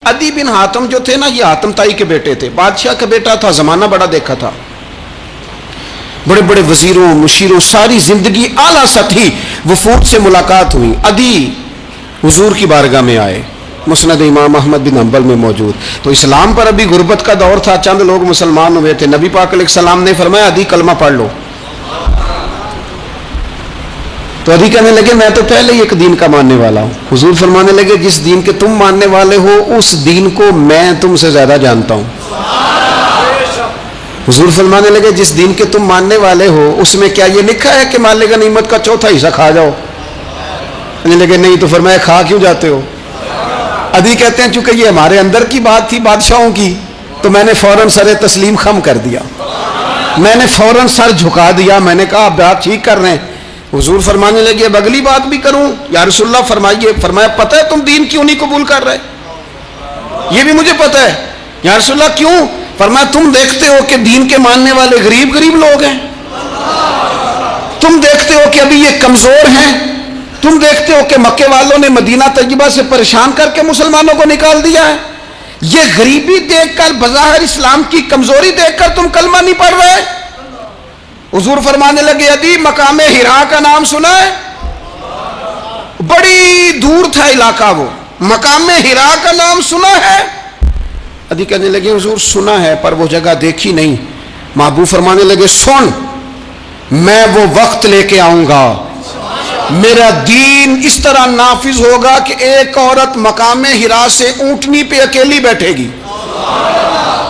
अदी बिन हातम जो थे ना, ये हातम ताई के बेटे थे, बादशाह का बेटा था, जमाना बड़ा देखा था, बड़े बड़े वजीरों मुशीरों, सारी जिंदगी आला सतही वफूद से मुलाकात हुई। अदी हुजूर की बारगाह में आए, मुस्नद इमाम अहमद बिन हंबल में मौजूद। तो इस्लाम पर अभी गुर्बत का दौर था, चंद लोग मुसलमान हुए थे। नबी पाक अलैहिस्सलाम ने फरमाया अदी कलमा पढ़ लो। तो अदी कहने लगे मैं तो पहले ही एक दीन का मानने वाला हूँ। हुजूर फरमाने लगे जिस दीन के तुम मानने वाले हो उस दीन को मैं तुमसे ज्यादा जानता हूँ। हुजूर फरमाने लगे जिस दीन के तुम मानने वाले हो उसमें क्या ये लिखा है कि मालिक गनीमत का चौथा हिस्सा खा जाओ? कहने लगे नहीं। तो फरमाया खा क्यों जाते हो? अदी कहते हैं चूंकि ये हमारे अंदर की बात थी बादशाहों की, तो मैंने फौरन सर तस्लीम खम कर दिया, मैंने फौरन सर झुका दिया। मैंने कहा आप बात ठीक कर रहे हैं। हुजूर फरमाने लगे अब अगली बात भी करूं या रसूलुल्लाह फरमाइए। फरमाया पता है तुम दीन क्यों नहीं कबूल कर रहे? ये भी मुझे पता है। या रसूलुल्लाह क्यों? फरमाया तुम देखते हो कि दीन के मानने वाले गरीब गरीब लोग हैं, तुम देखते हो कि अभी ये कमजोर हैं, तुम देखते हो कि मक्के वालों ने मदीना तैयबा से परेशान करके मुसलमानों को निकाल दिया है। ये गरीबी देखकर, बज़ाहिर इस्लाम की कमजोरी देखकर तुम कलमा नहीं पढ़ रहे। हुजूर फरमाने लगे अदी मकामे हिरा का नाम सुना है? बड़ी दूर था इलाका वो, मकामे हिरा का नाम सुना है? अदी कहने लगे हुजूर सुना है पर वो जगह देखी नहीं। महबूब फरमाने लगे सुन, मैं वो वक्त लेके आऊंगा, मेरा दीन इस तरह नाफिज होगा कि एक औरत मकामे हिरा से ऊंटनी पे अकेली बैठेगी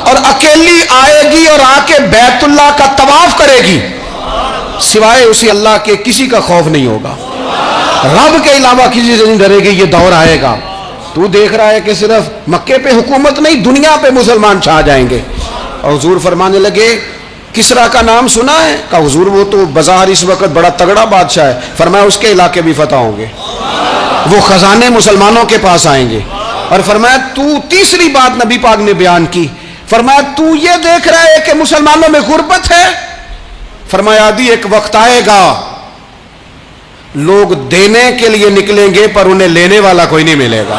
और अकेली आएगी और आके बैतुल्लाह का तवाफ करेगी, सिवाय उसे अल्लाह के किसी का खौफ नहीं होगा, रब के अलावा किसी से नहीं डरेगी। ये दौर आएगा। तू देख रहा है कि सिर्फ मक्के पे हुकूमत नहीं दुनिया पे मुसलमान छा जाएंगे। और हुजूर फरमाने लगे किसरा का नाम सुना है? कहा हुजूर वो तो बाजार इस वक्त बड़ा तगड़ा बादशाह है। फरमाया उसके इलाके भी फतह होंगे, वो खजाने मुसलमानों के पास आएंगे। और फरमाया तू तीसरी बात नबी पाक ने बयान की, फरमाया तू ये देख रहा है कि मुसलमानों में गुर्बत है? फरमाया आदि एक वक्त आएगा लोग देने के लिए निकलेंगे पर उन्हें लेने वाला कोई नहीं मिलेगा।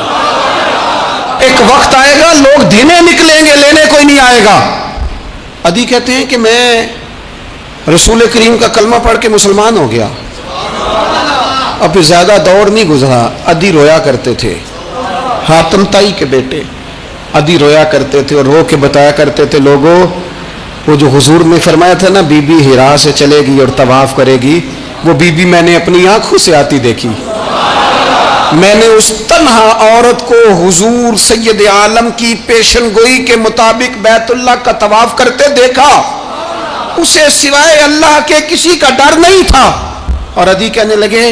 एक वक्त आएगा लोग देने निकलेंगे, लेने कोई नहीं आएगा। अदी कहते हैं कि मैं रसूल करीम का कलमा पढ़ के मुसलमान हो गया। अब ज्यादा दौर नहीं गुजरा, अदी रोया करते थे, हातम ताई के बेटे अदी रोया करते थे और रो के बताया करते थे लोगों वो जो हुजूर ने फरमाया था ना बीबी हिरा से चलेगी और तवाफ करेगी, वो बीबी मैंने अपनी आंखों से आती देखी। मैंने उस तन्हा औरत को हुजूर सैयद आलम की पेशन गोई के मुताबिक बैतुल्लाह का तवाफ करते देखा, उसे सिवाय अल्लाह के किसी का डर नहीं था। और अदी कहने लगे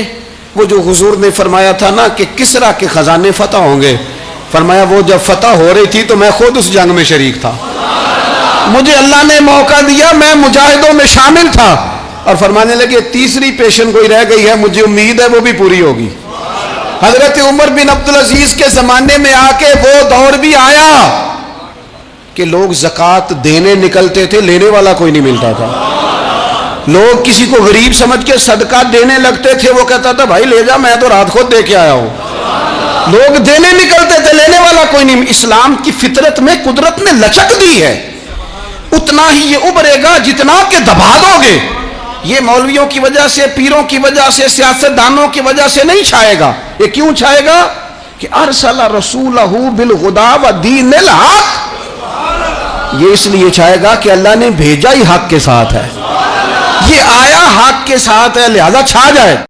वो जो हुजूर ने फरमाया था ना कि किसरा के खजाने फतह होंगे, फरमाया वो जब फतह हो रही थी तो मैं खुद उस जंग में शरीक था, मुझे अल्लाह ने मौका दिया, मैं मुजाहिदों में शामिल था। और फरमाने लगे तीसरी पेशन गोई रह गई है, मुझे उम्मीद है वो भी पूरी होगी। हजरत उमर बिन अब्दुल अजीज के जमाने में आके वो दौर भी आया कि लोग ज़कात देने निकलते थे, लेने वाला कोई नहीं मिलता था। लोग किसी को गरीब समझ के सदका देने लगते थे, वो कहता था भाई ले जा, मैं तो रात खुद दे के आया हूं। लोग देने निकलते थे, लेने वाला कोई नहीं। इस्लाम की फितरत में कुदरत ने लचक दी है, उतना ही ये उभरेगा जितना के दबा दोगे। ये मौलवियों की वजह से, पीरों की वजह से, सियासतदानों की वजह से नहीं छाएगा। ये क्यों छाएगा कि अरसला रसूलहू बिल हुदा व दीनिल हक, ये इसलिए छाएगा कि अल्लाह ने भेजा ही हक के साथ है, ये आया हक के साथ है, लिहाजा छा जाए।